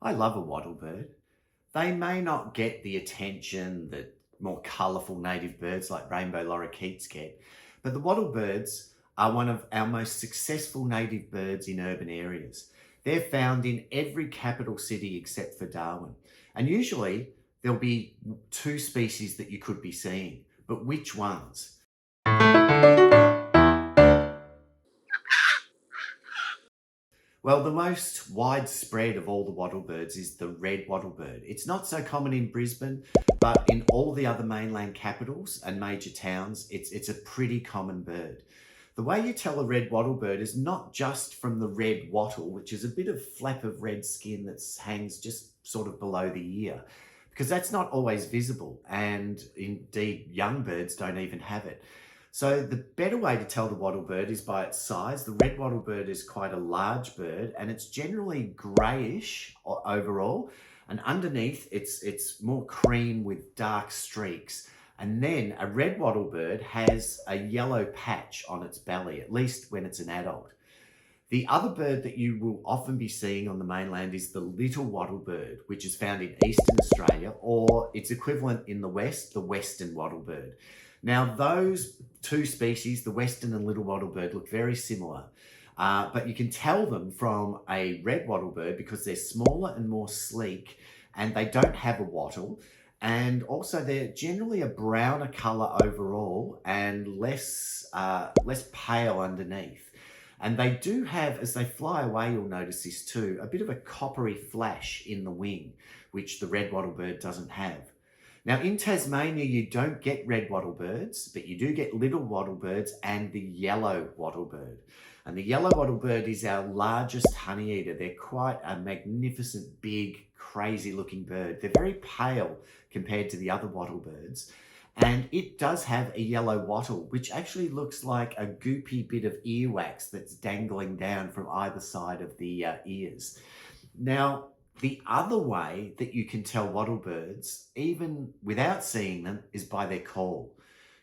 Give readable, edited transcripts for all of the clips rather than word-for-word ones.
I love a wattlebird. They may not get the attention that more colourful native birds like rainbow lorikeets get, but the wattlebirds are one of our most successful native birds in urban areas. They're found in every capital city except for Darwin. And usually there'll be two species that you could be seeing, but which ones? Well, the most widespread of all the wattlebirds is the red wattlebird. It's not so common in Brisbane, but in all the other mainland capitals and major towns, it's a pretty common bird. The way you tell a red wattlebird is not just from the red wattle, which is a bit of flap of red skin that hangs just sort of below the ear, because that's not always visible, and indeed young birds don't even have it. So the better way to tell the wattlebird is by its size. The red wattlebird is quite a large bird and it's generally greyish overall. And underneath it's more cream with dark streaks. And then a red wattlebird has a yellow patch on its belly, at least when it's an adult. The other bird that you will often be seeing on the mainland is the little wattlebird, which is found in eastern Australia, or its equivalent in the west, the western wattlebird. Now, those two species, the western and little wattlebird, look very similar, but you can tell them from a red wattlebird because they're smaller and more sleek, and they don't have a wattle, and also they're generally a browner colour overall and less pale underneath. And they do have, as they fly away, you'll notice this too, a bit of a coppery flash in the wing, which the red wattlebird doesn't have. Now in Tasmania, you don't get red wattlebirds, but you do get little wattlebirds and the yellow wattlebird. And the yellow wattlebird is our largest honey eater. They're quite a magnificent, big, crazy looking bird. They're very pale compared to the other wattlebirds. And it does have a yellow wattle, which actually looks like a goopy bit of earwax that's dangling down from either side of the ears. Now, the other way that you can tell wattlebirds, even without seeing them, is by their call.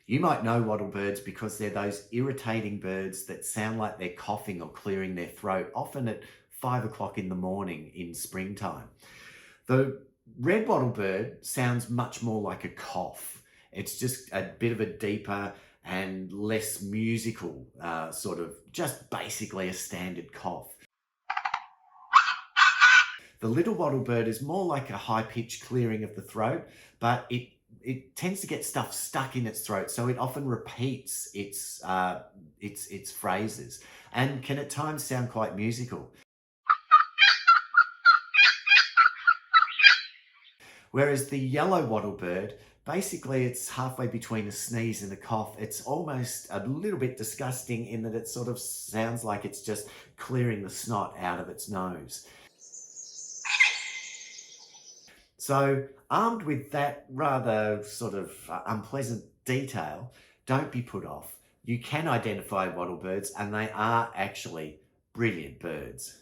You might know wattlebirds because they're those irritating birds that sound like they're coughing or clearing their throat, often at 5 o'clock in the morning in springtime. The red wattlebird sounds much more like a cough. It's just a bit of a deeper and less musical sort of, just basically a standard cough. The little wattlebird is more like a high-pitched clearing of the throat, but it tends to get stuff stuck in its throat, so it often repeats its phrases and can at times sound quite musical. Whereas the yellow wattlebird, basically it's halfway between a sneeze and a cough. It's almost a little bit disgusting in that it sort of sounds like it's just clearing the snot out of its nose. So armed with that rather sort of unpleasant detail, don't be put off. You can identify wattlebirds and they are actually brilliant birds.